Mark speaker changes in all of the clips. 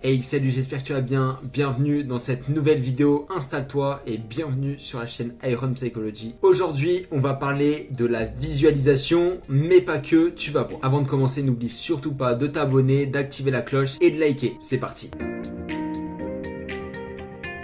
Speaker 1: Hey salut, j'espère que tu vas bien, bienvenue dans cette nouvelle vidéo, installe-toi et bienvenue sur la chaîne Iron Psychology. Aujourd'hui, on va parler de la visualisation, mais pas que, tu vas voir. Avant de commencer, n'oublie surtout pas de t'abonner, d'activer la cloche et de liker. C'est parti.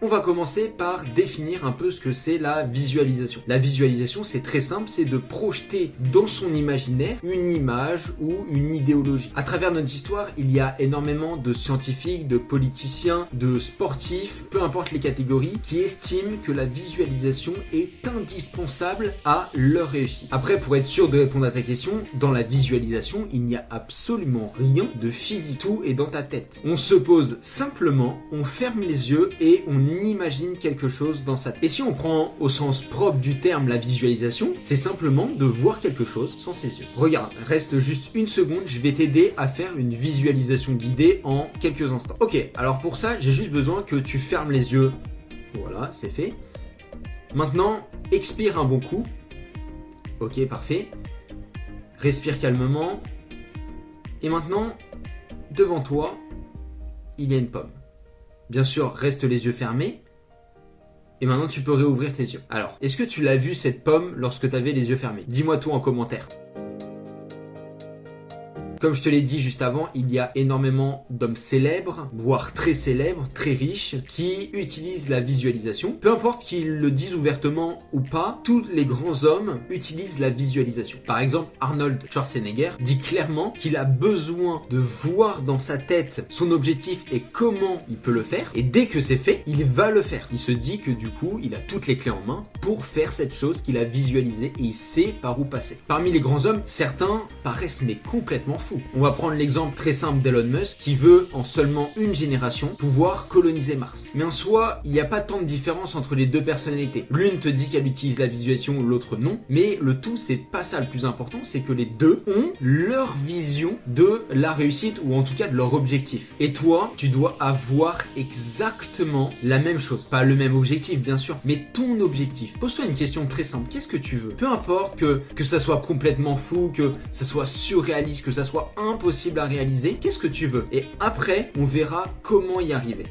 Speaker 1: On va commencer par définir un peu ce que c'est la visualisation. La visualisation, c'est très simple, c'est de projeter dans son imaginaire une image ou une idéologie. À travers notre histoire, il y a énormément de scientifiques, de politiciens, de sportifs, peu importe les catégories, qui estiment que la visualisation est indispensable à leur réussite. Après, pour être sûr de répondre à ta question, dans la visualisation, il n'y a absolument rien de physique. Tout est dans ta tête. On se pose simplement, on ferme les yeux et on imagine quelque chose dans sa tête. Et si on prend au sens propre du terme la visualisation, c'est simplement de voir quelque chose sans ses yeux. Regarde, reste juste une seconde, je vais t'aider à faire une visualisation guidée en quelques instants. Ok, alors pour ça, j'ai juste besoin que tu fermes les yeux. Voilà, c'est fait. Maintenant, expire un bon coup. Ok, parfait. Respire calmement. Et maintenant, devant toi, il y a une pomme. Bien sûr, reste les yeux fermés. Et maintenant, tu peux réouvrir tes yeux. Alors, est-ce que tu l'as vu cette pomme lorsque tu avais les yeux fermés? Dis-moi tout en commentaire. Comme je te l'ai dit juste avant, il y a énormément d'hommes célèbres, voire très célèbres, très riches, qui utilisent la visualisation. Peu importe qu'ils le disent ouvertement ou pas, tous les grands hommes utilisent la visualisation. Par exemple, Arnold Schwarzenegger dit clairement qu'il a besoin de voir dans sa tête son objectif et comment il peut le faire. Et dès que c'est fait, il va le faire. Il se dit que du coup, il a toutes les clés en main pour faire cette chose qu'il a visualisée et il sait par où passer. Parmi les grands hommes, certains paraissent mais complètement fous. On va prendre l'exemple très simple d'Elon Musk qui veut en seulement une génération pouvoir coloniser Mars. Mais en soi, il n'y a pas tant de différence entre les deux personnalités. L'une te dit qu'elle utilise la visualisation, l'autre non. Mais le tout, c'est pas ça le plus important, c'est que les deux ont leur vision de la réussite ou en tout cas de leur objectif. Et toi, tu dois avoir exactement la même chose. Pas le même objectif, bien sûr, mais ton objectif. Pose-toi une question très simple. Qu'est-ce que tu veux? Peu importe que ça soit complètement fou, que ça soit surréaliste, que ça soit impossible à réaliser, qu'est-ce que tu veux? Et après, on verra comment y arriver.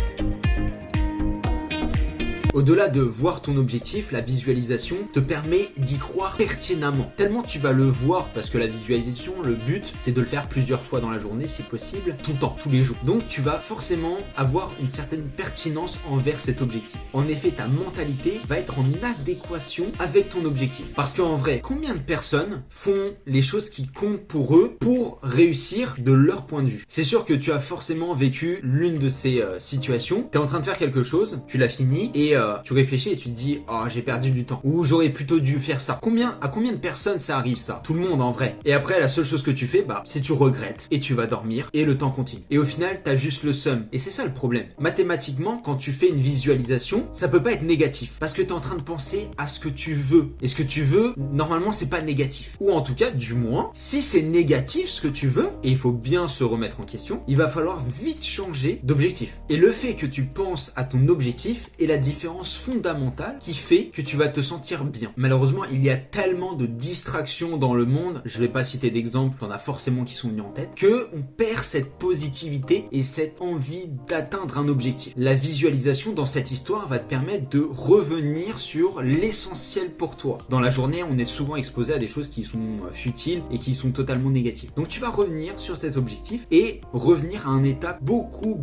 Speaker 1: Au-delà de voir ton objectif, la visualisation te permet d'y croire pertinemment. Tellement tu vas le voir parce que la visualisation, le but, c'est de le faire plusieurs fois dans la journée si possible, tout le temps, tous les jours. Donc tu vas forcément avoir une certaine pertinence envers cet objectif. En effet, ta mentalité va être en adéquation avec ton objectif. Parce qu'en vrai, combien de personnes font les choses qui comptent pour eux pour réussir de leur point de vue? C'est sûr que tu as forcément vécu l'une de ces situations. Tu es en train de faire quelque chose, tu l'as fini et tu réfléchis et tu te dis oh j'ai perdu du temps ou j'aurais plutôt dû faire ça. À combien de personnes ça arrive ça? Tout le monde en vrai. Et après la seule chose que tu fais c'est tu regrettes et tu vas dormir et le temps continue. Et au final t'as juste le seum. Et c'est ça le problème. Mathématiquement quand tu fais une visualisation ça peut pas être négatif parce que t'es en train de penser à ce que tu veux. Et ce que tu veux normalement c'est pas négatif. Ou en tout cas du moins si c'est négatif ce que tu veux et il faut bien se remettre en question, il va falloir vite changer d'objectif. Et le fait que tu penses à ton objectif est la différence fondamentale qui fait que tu vas te sentir bien. Malheureusement, il y a tellement de distractions dans le monde, je vais pas citer d'exemples, t'en as forcément qui sont venus en tête, que on perd cette positivité et cette envie d'atteindre un objectif. La visualisation dans cette histoire va te permettre de revenir sur l'essentiel pour toi. Dans la journée, on est souvent exposé à des choses qui sont futiles et qui sont totalement négatives. Donc tu vas revenir sur cet objectif et revenir à un état beaucoup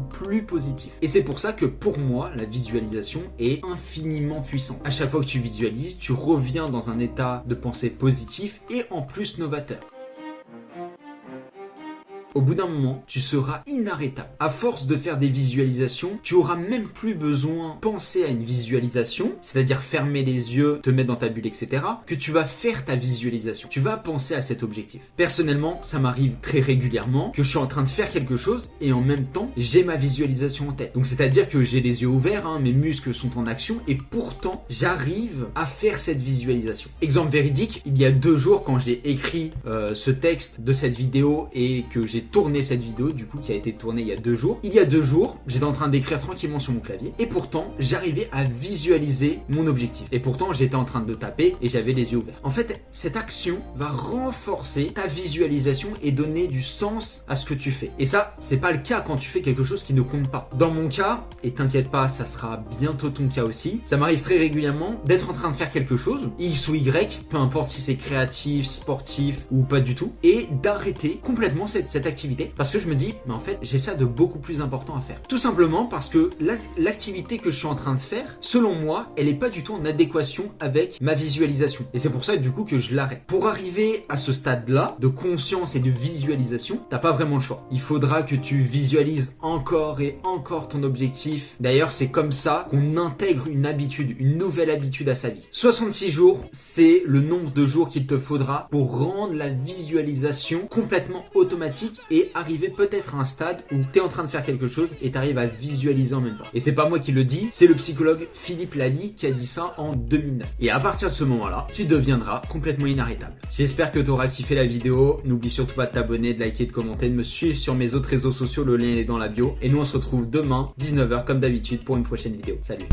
Speaker 1: plus positif. Et c'est pour ça que pour moi, la visualisation est infiniment puissante. À chaque fois que tu visualises, tu reviens dans un état de pensée positif et en plus novateur. Au bout d'un moment, tu seras inarrêtable. À force de faire des visualisations, tu auras même plus besoin de penser à une visualisation, c'est-à-dire fermer les yeux, te mettre dans ta bulle, etc., que tu vas faire ta visualisation. Tu vas penser à cet objectif. Personnellement, ça m'arrive très régulièrement que je suis en train de faire quelque chose et en même temps, j'ai ma visualisation en tête. Donc c'est-à-dire que j'ai les yeux ouverts, mes muscles sont en action et pourtant, j'arrive à faire cette visualisation. Exemple véridique, il y a 2 jours quand j'ai écrit ce texte de cette vidéo et que j'ai tourné cette vidéo, du coup, qui a été tournée il y a 2 jours. Il y a 2 jours, j'étais en train d'écrire tranquillement sur mon clavier et pourtant, j'arrivais à visualiser mon objectif. Et pourtant, j'étais en train de taper et j'avais les yeux ouverts. En fait, cette action va renforcer ta visualisation et donner du sens à ce que tu fais. Et ça, c'est pas le cas quand tu fais quelque chose qui ne compte pas. Dans mon cas, et t'inquiète pas, ça sera bientôt ton cas aussi, ça m'arrive très régulièrement d'être en train de faire quelque chose, X ou Y, peu importe si c'est créatif, sportif ou pas du tout, et d'arrêter complètement cette activité parce que je me dis, mais en fait, j'ai ça de beaucoup plus important à faire. Tout simplement parce que l'activité que je suis en train de faire, selon moi, elle est pas du tout en adéquation avec ma visualisation. Et c'est pour ça du coup que je l'arrête. Pour arriver à ce stade-là de conscience et de visualisation, t'as pas vraiment le choix. Il faudra que tu visualises encore et encore ton objectif. D'ailleurs, c'est comme ça qu'on intègre une habitude, une nouvelle habitude à sa vie. 66 jours, c'est le nombre de jours qu'il te faudra pour rendre la visualisation complètement automatique et arriver peut-être à un stade où tu es en train de faire quelque chose et tu arrives à visualiser en même temps. Et c'est pas moi qui le dis, c'est le psychologue Philippe Lally qui a dit ça en 2009. Et à partir de ce moment-là, tu deviendras complètement inarrêtable. J'espère que tu auras kiffé la vidéo. N'oublie surtout pas de t'abonner, de liker, de commenter, de me suivre sur mes autres réseaux sociaux. Le lien est dans la bio. Et nous, on se retrouve demain, 19h comme d'habitude, pour une prochaine vidéo. Salut!